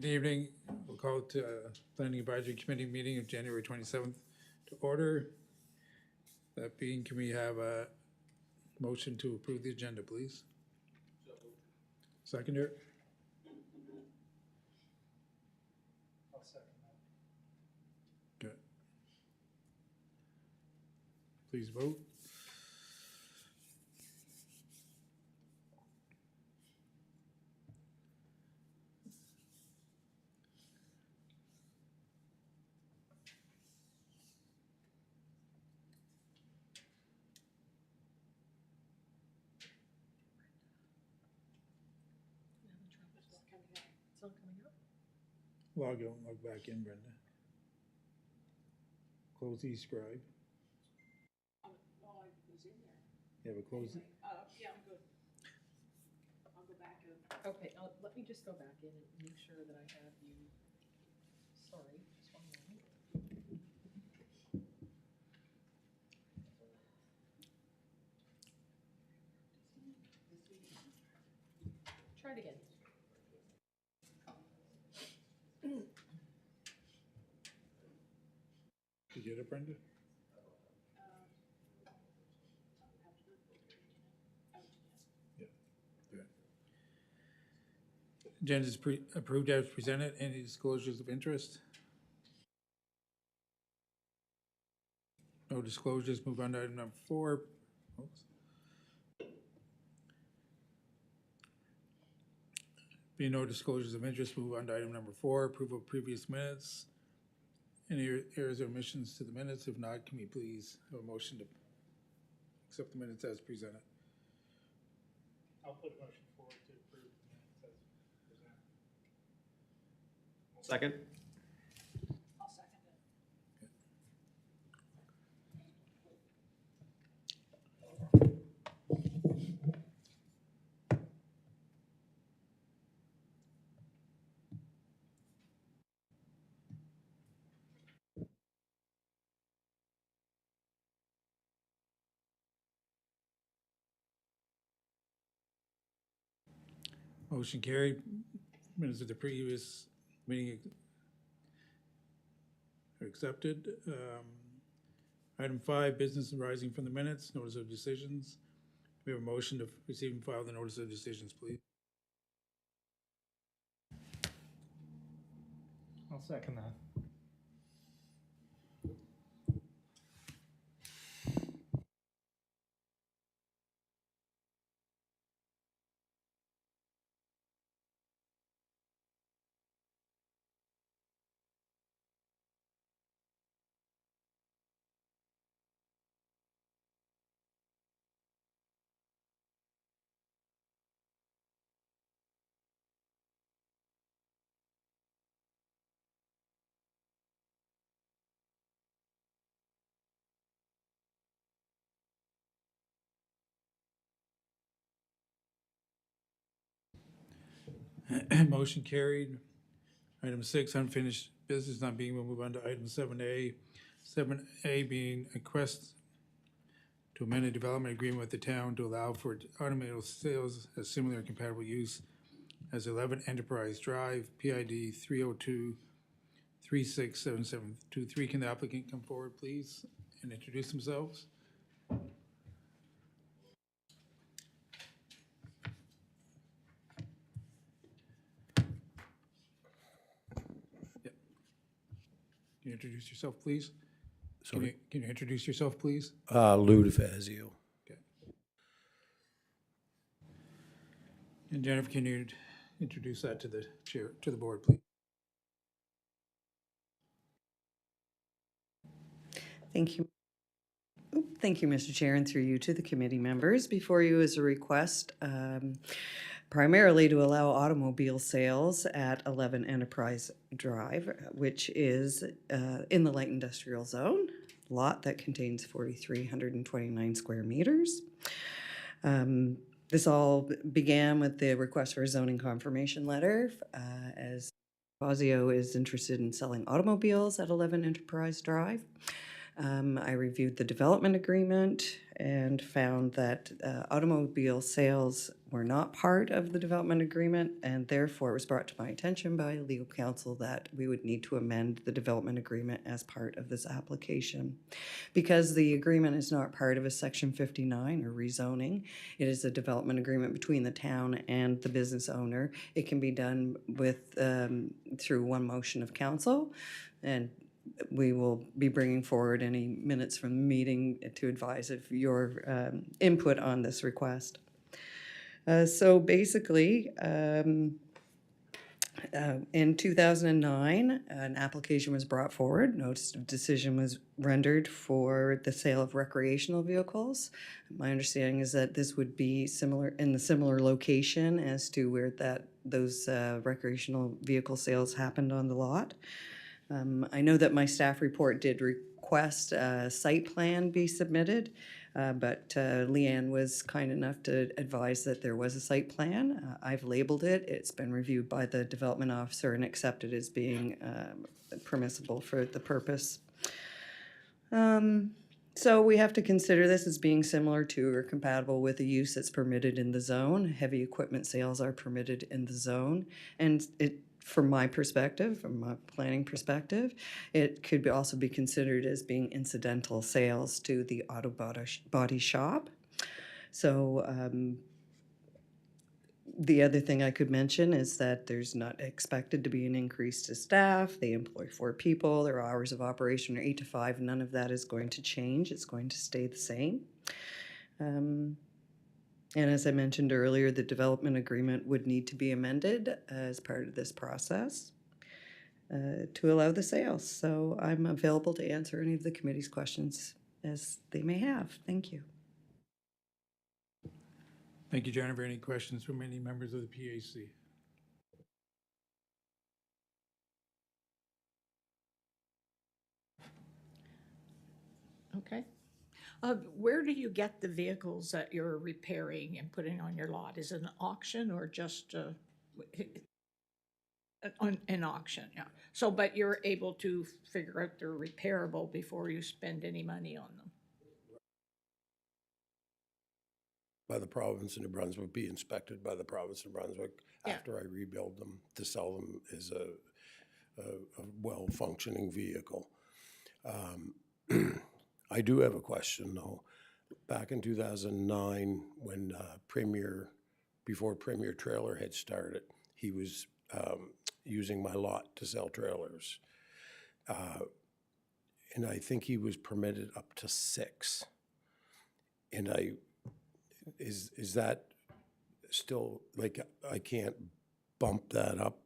Good evening. We'll call to Planning Advisory Committee meeting of January 27th to order. That being, can we have a motion to approve the agenda, please? Seconder? I'll second that. Good. Please vote. It's not coming up. Log out and log back in, Brenda. Close the scribe. Oh, I was in there. You have a close. Yeah, I'm good. I'll go back in. Okay, let me just go back in and make sure that I have you. Sorry, just one moment. Try it again. Did you get it, Brenda? Yeah. Good. Agenda is approved as presented. Any disclosures of interest? No disclosures. Move on to item number 4. Oops. Being no disclosures of interest, move on to item number 4, approval of previous minutes. Any errors or omissions to the minutes? If not, can we please have a motion to accept the minutes as presented? I'll put a motion forward to approve the minutes as presented. Second? I'll second it. Motion carried. Minutes of the previous meeting are accepted. Item 5, business arising from the minutes, notice of decisions. We have a motion to receive and file the notice of decisions, please. I'll second that. Motion carried. Item 6, unfinished business not being, we'll move on to item 7A. 7A being a request to amend a development agreement with the town to allow for automobile sales as similar and compatible use as 11 Enterprise Drive, PID 302-367723. Can the applicant come forward, please, and introduce themselves? Can you introduce yourself, please? Sorry. Can you introduce yourself, please? Lou DeFazio. Okay. And Jennifer, can you introduce that to the chair, to the board, please? Thank you. Thank you, Mr. Chair, and through you to the committee members. Before you is a request primarily to allow automobile sales at 11 Enterprise Drive, which is in the light industrial zone, lot that contains 4,329 square meters. This all began with the request for a zoning confirmation letter as Fazio is interested in selling automobiles at 11 Enterprise Drive. I reviewed the development agreement and found that automobile sales were not part of the development agreement, and therefore it was brought to my attention by legal counsel that we would need to amend the development agreement as part of this application. Because the agreement is not part of a Section 59 or rezoning, it is a development agreement between the town and the business owner. It can be done with, through one motion of council, and we will be bringing forward any minutes from the meeting to advise of your input on this request. So basically, in 2009, an application was brought forward. Notice of decision was rendered for the sale of recreational vehicles. My understanding is that this would be similar in the similar location as to where those recreational vehicle sales happened on the lot. I know that my staff report did request a site plan be submitted, but Leanne was kind enough to advise that there was a site plan. I've labeled it. It's been reviewed by the development officer and accepted as being permissible for the purpose. So we have to consider this as being similar to or compatible with the use that's permitted in the zone. Heavy equipment sales are permitted in the zone, and from my perspective, from my planning perspective, it could also be considered as being incidental sales to the auto body shop. So the other thing I could mention is that there's not expected to be an increase to staff. They employ 4 people. Their hours of operation are 8 to 5. None of that is going to change. It's going to stay the same. And as I mentioned earlier, the development agreement would need to be amended as part of this process to allow the sales. So I'm available to answer any of the committee's questions as they may have. Thank you. Thank you, Jennifer. Any questions from any members of the PAC? Okay. Where do you get the vehicles that you're repairing and putting on your lot? Is it an auction or just an auction? Yeah. So, but you're able to figure out they're repairable before you spend any money on them. By the province of New Brunswick, be inspected by the province of New Brunswick Yeah. after I rebuild them to sell them as a well-functioning vehicle. I do have a question though. Back in 2009, when before Premier Trailer had started, he was using my lot to sell trailers. And I think he was permitted up to 6. And is that still, like, I can't bump that up?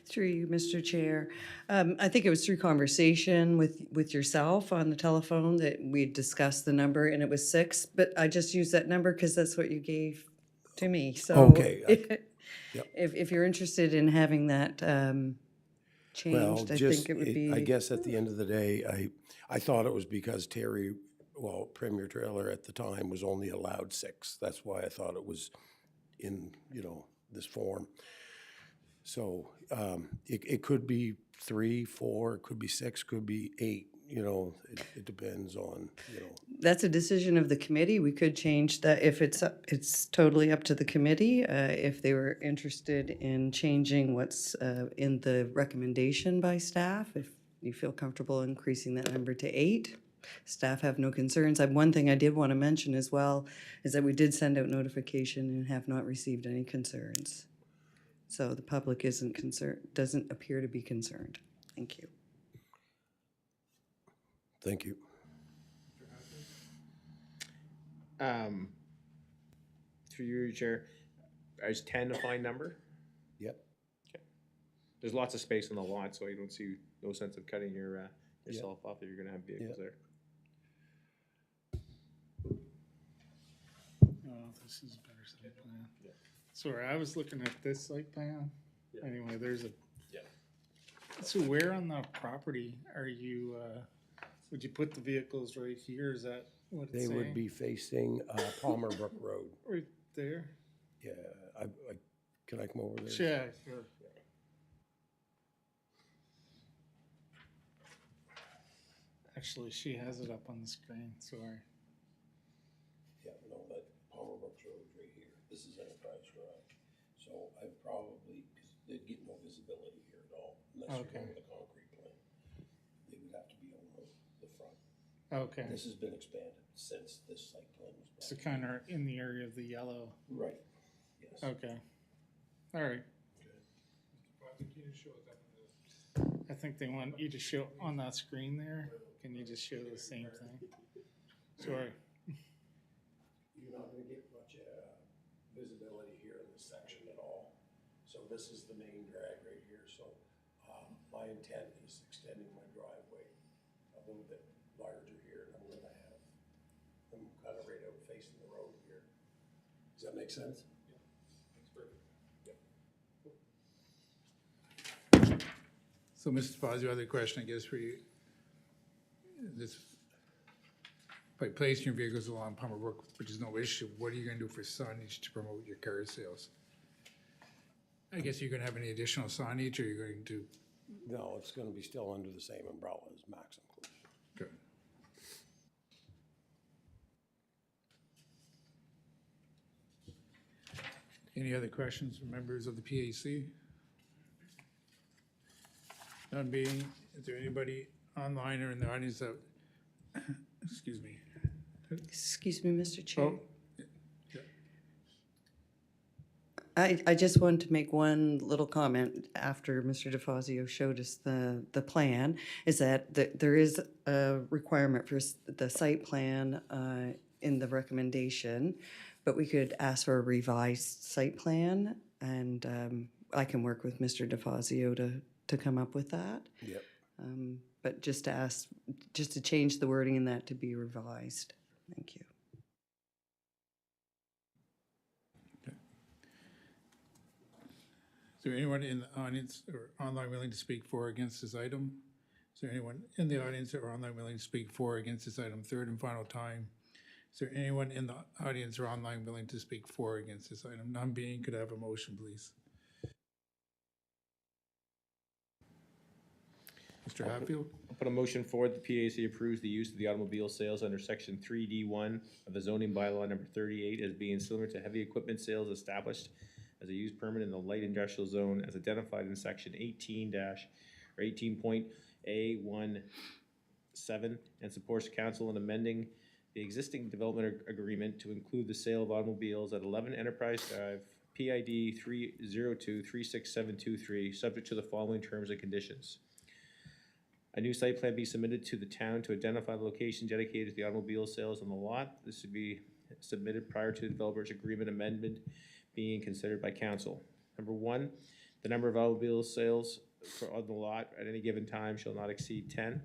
Through you, Mr. Chair. I think it was through conversation with yourself on the telephone that we discussed the number, and it was 6, but I just used that number because that's what you gave to me. So Okay, yep. if you're interested in having that changed, I think it would be. I guess at the end of the day, I thought it was because Premier Trailer at the time was only allowed 6. That's why I thought it was in, this form. So it could be 3, 4, it could be 6, could be 8. It depends on. That's a decision of the committee. We could change that if it's totally up to the committee. If they were interested in changing what's in the recommendation by staff, if you feel comfortable increasing that number to 8. Staff have no concerns. One thing I did want to mention as well is that we did send out notification and have not received any concerns. So the public doesn't appear to be concerned. Thank you. Thank you. Through you, Chair, is 10 a fine number? Yep. Okay. There's lots of space on the lot, so I don't see no sense of cutting yourself off if you're going to have vehicles there. Oh, this is a better site plan. Yeah. Sorry, I was looking at this site plan. Yeah. Anyway, there's a. Yeah. So where on the property are you, would you put the vehicles right here? Is that what it's saying? They would be facing Palmer Brook Road. Right there? Yeah, can I come over there? Yeah, sure. Actually, she has it up on the screen, sorry. Yeah, no, that Palmer Brooks Road's right here. This is Enterprise Drive. So I probably, because they'd get no visibility here at all unless you're Okay. going with a concrete plan. They would have to be on the front. Okay, This has been expanded since this site plan was so brought. kind of in the area of the yellow. Right, yes. Okay, all right. I think they want you to show on that screen there. Can you just show the same thing? Sorry. You're not gonna get much visibility here in this section at all. So this is the main drag right here, so my intent is extending my driveway a little bit larger here, and I'm gonna have them kind of right out facing the road here. Does that make sense? Yeah, that's perfect. So, Mr. Fazio, other question, I guess, for you. This, by placing your vehicles along Palmer Brook, which is no issue, what are you gonna do for signage to promote your car sales? I guess you're gonna have any additional signage, or you're going to, No, it's gonna be still under the same umbrella as Max Inclusion. good. Any other questions from members of the PAC? None being, is there anybody online or in the audience that, excuse me? Excuse me, Mr. Chair. Oh, I just wanted to make one little comment after Mr. DeFazio showed us the plan, is that there is a requirement for the site plan in the recommendation, but we could ask for a revised site plan, and I can work with Mr. DeFazio to come up with that. Yep. But just to ask, just to change the wording in that to be revised. Thank you. Is there anyone in the audience or online willing to speak for or against this item? Is there anyone in the audience or online willing to speak for or against this item? Third and final time. Is there anyone in the audience or online willing to speak for or against this item? None being, could I have a motion, please? Mr. Hatfield? I'll put a motion forward. The PAC approves the use of the automobile sales under section 3D1 of the zoning bylaw number 38 as being similar to heavy equipment sales established as a use permit in the light industrial zone as identified in section 18-18.A17, and supports council in amending the existing development agreement to include the sale of automobiles at 11 Enterprise Drive, PID 302-36723, subject to the following terms and conditions. A new site plan be submitted to the town to identify the location dedicated to the automobile sales on the lot. This should be submitted prior to the developer's agreement amendment being considered by council. Number one, the number of automobile sales on the lot at any given time shall not exceed 10.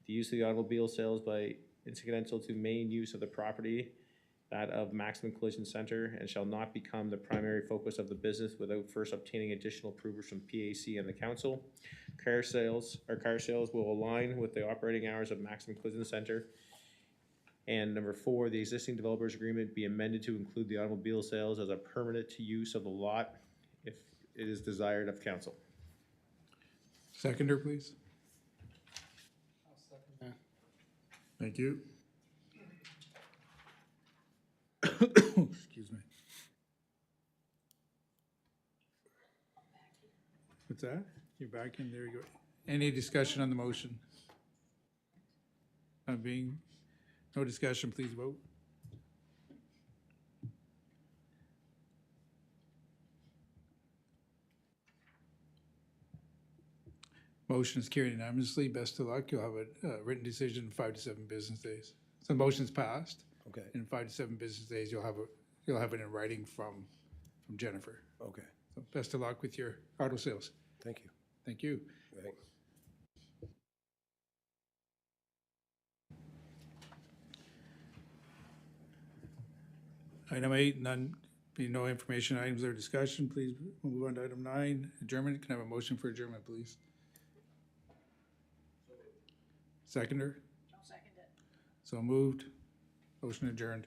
The use of the automobile sales by incidental to main use of the property, that of Maximum Collision Center, and shall not become the primary focus of the business without first obtaining additional approvals from PAC and the council. Car sales will align with the operating hours of Maximum Collision Center. And number four, the existing developer's agreement be amended to include the automobile sales as a permanent use of the lot if it is desired of council. Seconder, please. I'll second that. Thank you. Excuse me. What's that? You're back in, there you go. Any discussion on the motion? Being no discussion, please vote. Motion is carried unanimously. Best of luck. You'll have a written decision in 5 to 7 business days. So the motion's passed. Okay, In 5 to 7 business days, you'll have it in writing from Jennifer. okay, So best of luck with your auto sales. thank you. Thank you. Right. Item 8, none, being no information items or discussion, please move on to item 9, adjournment. Can I have a motion for adjournment, please? Seconder? I'll second it. So moved. Motion adjourned.